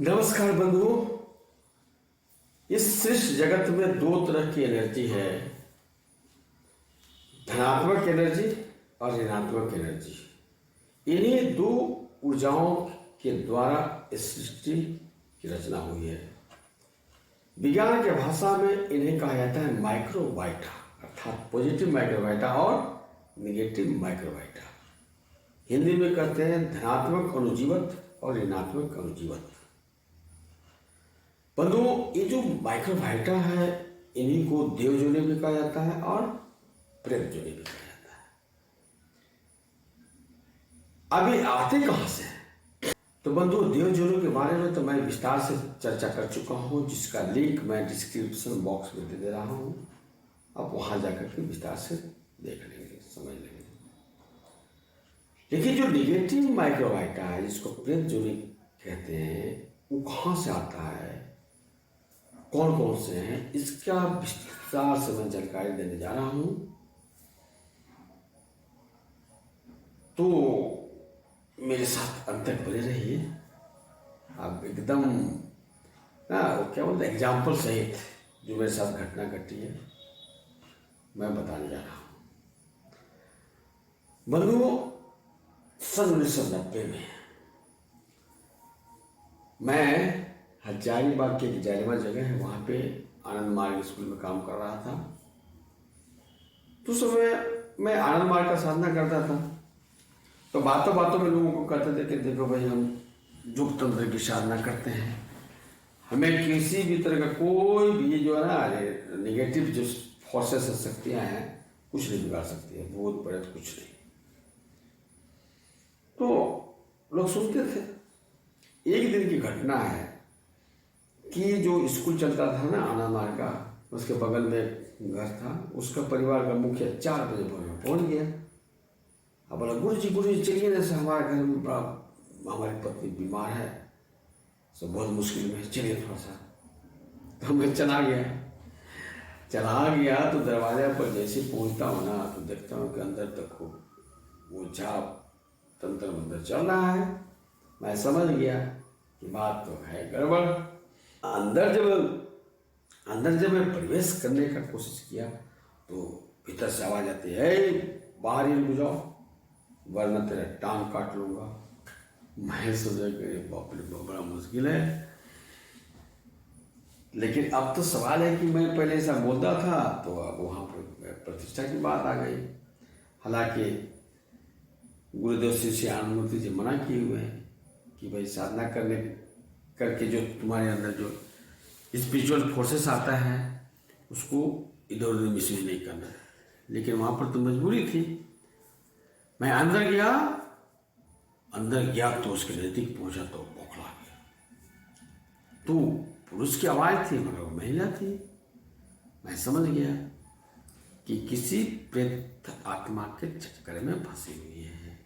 नमस्कार बंधुओं। इस सृष्टि जगत में दो तरह की एनर्जी है, धनात्मक एनर्जी और ऋणात्मक एनर्जी। इन्हीं दो ऊर्जाओं के द्वारा इस सृष्टि की रचना हुई है। विज्ञान की भाषा में इन्हें कहा जाता है माइक्रोबाइटा, अर्थात पॉजिटिव माइक्रोबाइटा और निगेटिव माइक्रोबाइटा। हिंदी में कहते हैं धनात्मक अणुजीवत और ऋणात्मक अणुजीवत। बंधुओं, ये जो माइक्रोबाइटा है इन्हीं को देव जोनी भी कहा जाता है और प्रेत जोनी भी कहा जाता है। अभी आते कहां से हैं? तो बंधुओं, देव जोनी के बारे में तो मैं विस्तार से चर्चा कर चुका हूं, जिसका लिंक मैं डिस्क्रिप्शन बॉक्स में दे रहा हूं। आप वहां जाकर के विस्तार से देख लेंगे, समझ लेंगे। लेकिन जो निगेटिव माइक्रोबाइटा है, जिसको प्रेत जोनी कहते हैं, वो कहां से आता है, कौन कौन से हैं, इसका विस्तार से मैं जानकारी देने जा रहा हूं। तो मेरे साथ अंत तक बने रहिए। आप एकदम क्या बोलते हैं, एग्जाम्पल सहित जो मेरे साथ घटना घटी है मैं बताने जा रहा हूं। बंधुओं, सन 1990 में मैं हजारीबाग की एक जालिमा जगह है, वहां पे आनंद मार्ग स्कूल में काम कर रहा था। तो समय मैं आनंद मार्ग का साधना करता था। तो बातों बातों में लोगों को कहते थे कि देखो भाई, हम युग तंत्र की साधना करते हैं, हमें किसी भी तरह का कोई भी जो है ना निगेटिव जो फोर्सेस शक्तियां हैं कुछ नहीं बिगाड़ सकती है, भूत प्रेत कुछ नहीं। तो लोग सुनते थे। एक दिन की घटना है कि जो स्कूल चलता था ना आनंद मार्ग का, उसके बगल में घर था, उसका परिवार का मुखिया 4 बजे भोर में पहुंच गया। अब बोला, गुरु जी चलिए ना, हमारे घर में बड़ा, हमारी पत्नी बीमार है, सब बहुत मुश्किल में, चलिए थोड़ा सा। तो मैं चला गया। तो दरवाजे पर जैसे पहुंचता हूँ ना, तो देखता हूँ कि अंदर तक वो झाप तंत्र मंत्र चल रहा है। मैं समझ गया कि बात तो है गड़बड़। अंदर जब मैं प्रवेश करने का कोशिश किया तो भीतर से आवाज आती है, बाहर ही रुक जाओ वरना तेरा टांग काट लूंगा। मैं सोचा कि बाप रे, बड़ा मुश्किल है। लेकिन अब तो सवाल है कि मैं पहले ऐसा बोलता था, तो अब वहां पर प्रतिष्ठा की बात आ गई। हालांकि गुरुदेव श्री आनंदमूर्ति जी मना किए हुए हैं कि भाई साधना करके जो तुम्हारे अंदर जो स्पिरिचुअल फोर्सेस आता है उसको इधर उधर मिसयूज नहीं करना है। लेकिन वहां पर तो मजबूरी थी। मैं अंदर गया तो उसके नजदीक पहुंचा तो बौखला गया। तो पुरुष की आवाज थी मगर वो महिला थी। मैं समझ गया कि किसी प्रेत आत्मा के चक्कर में फंसी हुई है।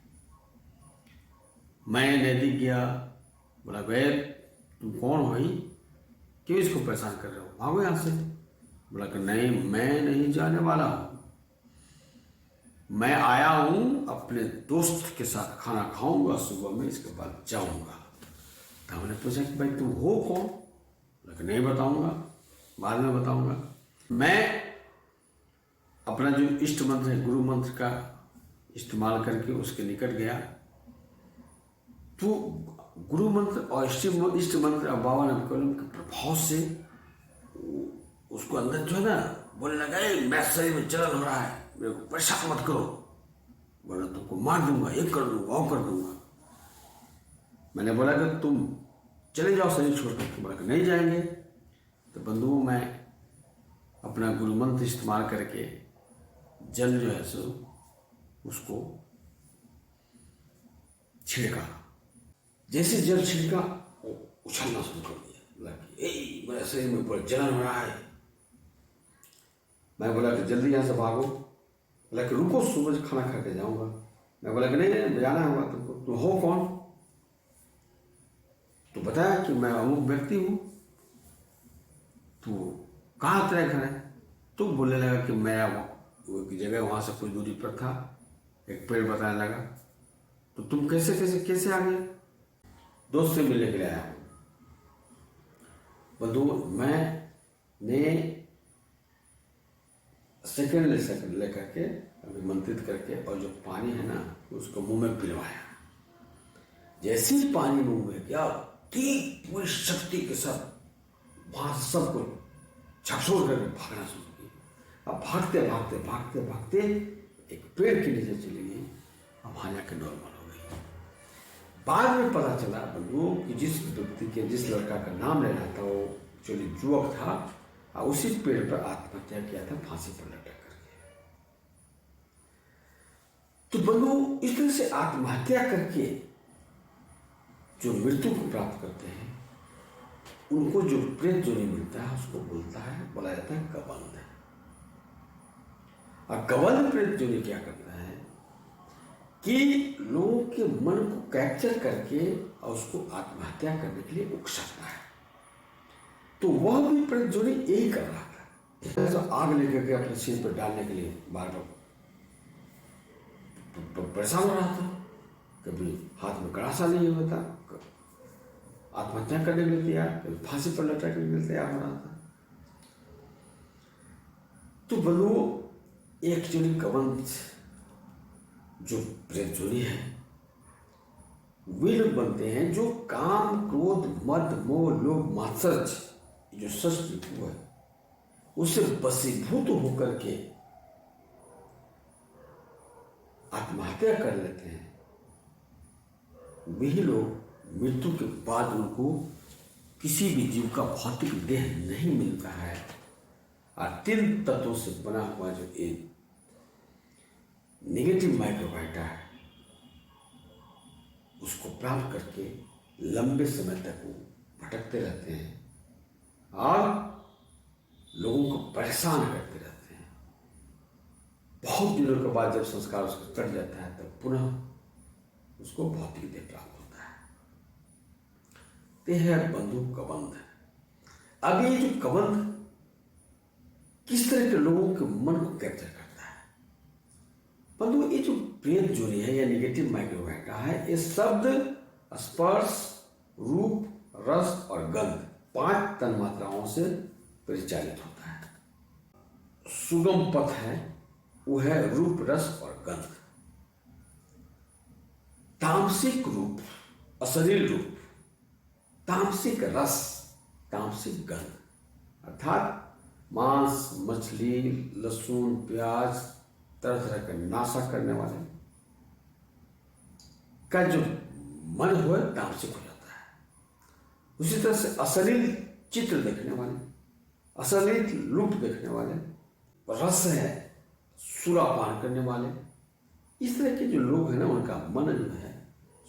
मैं नजदीक गया, बोला, भाई तुम कौन हो, क्यों इसको परेशान कर रहे हो, भागो यहां से। बोला कि नहीं, मैं नहीं जाने वाला हूं, मैं आया हूं अपने दोस्त के साथ खाना खाऊंगा सुबह में, इसके बाद जाऊंगा। तो हमने पूछा कि भाई तुम हो कौन? बोला कि नहीं बताऊंगा, बाद में बताऊंगा। मैं अपना जो इष्ट मंत्र है, गुरु मंत्र का इस्तेमाल करके उसके निकट गया। तो गुरु मंत्र और इष्ट मंत्र और बाबा नाम के प्रभाव से उसको अंदर जो है ना बोलने लगा, मेरा शरीर में जलन हो रहा है, मेरे को परेशान मत करो, बोला तुमको मार दूंगा, ये कर दूंगा, वो कर दूंगा। मैंने बोला कि तुम चले जाओ शरीर छोड़कर। बोला कि नहीं जाएंगे। तो बंधुओं, मैं अपना गुरु मंत्र इस्तेमाल करके जल जो है सो उसको छिड़का। जैसे जल छिड़का वो उछलना शुरू कर दिया। बोला कि मेरे शरीर में ऊपर जलन हो रहा है। मैं बोला कि जल्दी यहाँ से भागो। बोला कि रुको, सुबह खाना खा के जाऊंगा। मैं बोला कि नहीं जाना होगा तुमको। तुम हो कौन? तो बताया कि मैं अमुक व्यक्ति हूं। तो कहाँ तेरा घर है? तो बोलने लगा कि मेरा वो की जगह वहां से कुछ दूरी पर था, एक पेड़ बताने लगा। तो तुम कैसे आ गए? दोस्त से मिलने के लिए आया हूं। बंधु मैंने सेकंड लेकर के अभिमंत्रित करके और जो पानी है ना उसको मुंह में पिलवाया। जैसे ही पानी मुंह में गया पूरी शक्ति के साथ वहां सबको झकझोर करके भागना शुरू किया। अब भागते भागते भागते भागते एक पेड़ के नीचे चली गई। अब वहां जाके नॉर्मल हो गई। बाद में पता चला बंधुओं कि जिस व्यक्ति के जिस लड़का का नाम ले रहा था वो एक्चुअली युवक था और उसी पेड़ पर आत्महत्या किया था, फांसी पर लटक करके। तो बंधु इस तरह से आत्महत्या करके जो मृत्यु को प्राप्त करते हैं उनको जो प्रेत जो नहीं मिलता है उसको बोला जाता है कबंध। और कबंध प्रेत जो नहीं क्या करता है कि लोगों के मन को कैप्चर करके और उसको आत्महत्या करने के लिए उकसाता है। तो वह भी प्रेत जो नहीं यही कर रहा था। तो आग लेकर के अपने सिर पर डालने के लिए बार बार परेशान हो रहा था। कभी हाथ में गड़ासा नहीं होता, आत्महत्या करने के लिए तैयार, कभी फांसी पर लटकने के लिए तैयार हो रहा था। तो बंधु एक्चुअली कबंध जो प्रेत जोड़ी है वे लोग बनते हैं जो काम क्रोध मद मोह लोभ मात्सर्य जो षष्ठ रिपु है उससे वशीभूत होकर के आत्महत्या कर लेते हैं। वही लोग मृत्यु के बाद उनको किसी भी जीव का भौतिक देह नहीं मिलता है और 3 तत्वों से बना हुआ जो एक नेगेटिव माइक्रोबायोटा है उसको प्राप्त करके लंबे समय तक वो भटकते रहते हैं और लोगों को परेशान करते रहते हैं। बहुत दिनों के बाद जब संस्कार उसका कट जाता है तब पुनः उसको भौतिक देह प्राप्त होता है। ते है बंधु कबंध। अब ये जो कबंध किस तरह के लोगों के मन को कैप्चर करता है बंधु, ये जो प्रेत जोड़ी है या नेगेटिव माइक्रोबायोटा है ये शब्द स्पर्श रूप रस और गंध 5 तन्मात्राओं से परिचालित होता है। सुगम पथ है वो है रूप रस और गंध। तामसिक रूप अशरीर रूप, तामसिक रस, तामसिक गंध अर्थात मांस मछली लहसुन प्याज तरह तरह का नाशा करने वाले का जो मन हो तामसिक हो जाता है। उसी तरह से अशलील चित्र देखने वाले, अशलील रूप देखने वाले, रस है सुरापान करने वाले, इस तरह के जो लोग हैं ना उनका मन जो है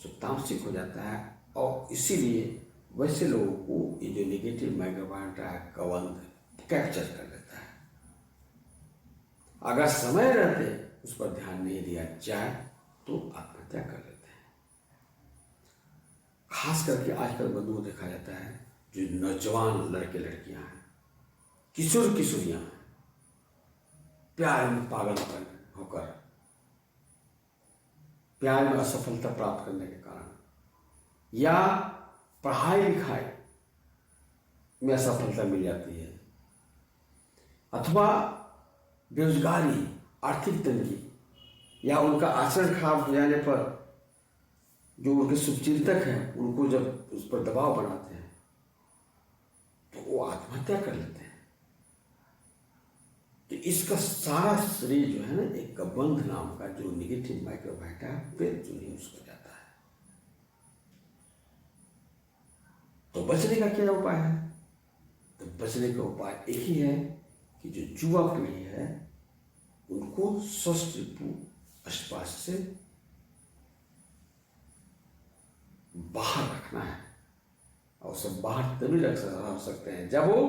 सो तामसिक हो जाता है। और इसीलिए वैसे लोगों को ये जो नेगेटिव माइक्रोबायोटा है कबंध कैप्चर कर लेता है। अगर समय रहते उस पर ध्यान नहीं दिया जाए तो आत्महत्या कर लेते हैं। खास करके आजकल बंधुओं देखा जाता है जो नौजवान लड़के लड़कियां हैं, किशोर किशोरियां हैं, प्यार में पागलपन होकर प्यार में असफलता प्राप्त करने के कारण या पढ़ाई लिखाई में असफलता मिल जाती है अथवा बेरोजगारी आर्थिक तंगी या उनका आचरण खराब हो जाने पर जो उनके शुभचिंतक हैं उनको जब उस पर दबाव बनाते हैं तो वो आत्महत्या कर लेते हैं। तो इसका सारा श्रेय जो है ना एक कबंध नाम का जो नेगेटिव माइक्रोबायोटा प्रेत जो नहीं उसको जाता है। तो बचने का क्या उपाय है? तो बचने का उपाय एक ही है कि जो युवा पीढ़ी है उनको षष्ठ रिपु अष्टपाश से बाहर रखना है। और सब बाहर तभी रख सकते हैं जब वो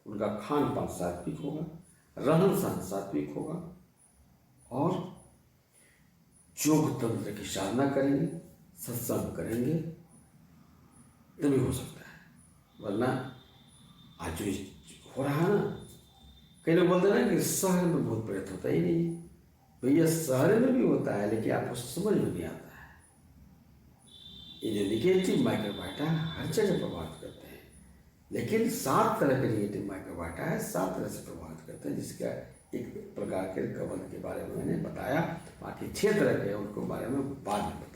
उनका खान पान सात्विक होगा, रहन सहन सात्विक होगा और योग तंत्र की साधना करेंगे, सत्संग करेंगे, तभी हो सकता है। वरना आज जो हो रहा है ना, कई लोग बोलते हैं ना कि शहर में भूत प्रेत होता ही नहीं। भैया शहर में भी होता है लेकिन आपको समझ में नहीं आता है। ये जो नेगेटिव माइक्रोबायोटा हर जगह प्रभावित करते हैं। लेकिन 7 तरह के निगेटिव माइक्रोबायोटा है, 7 तरह से प्रभावित करते हैं, जिसका एक प्रकार के कवक के बारे में मैंने बताया। बाकी 6 तरह के उनको बारे में बाद में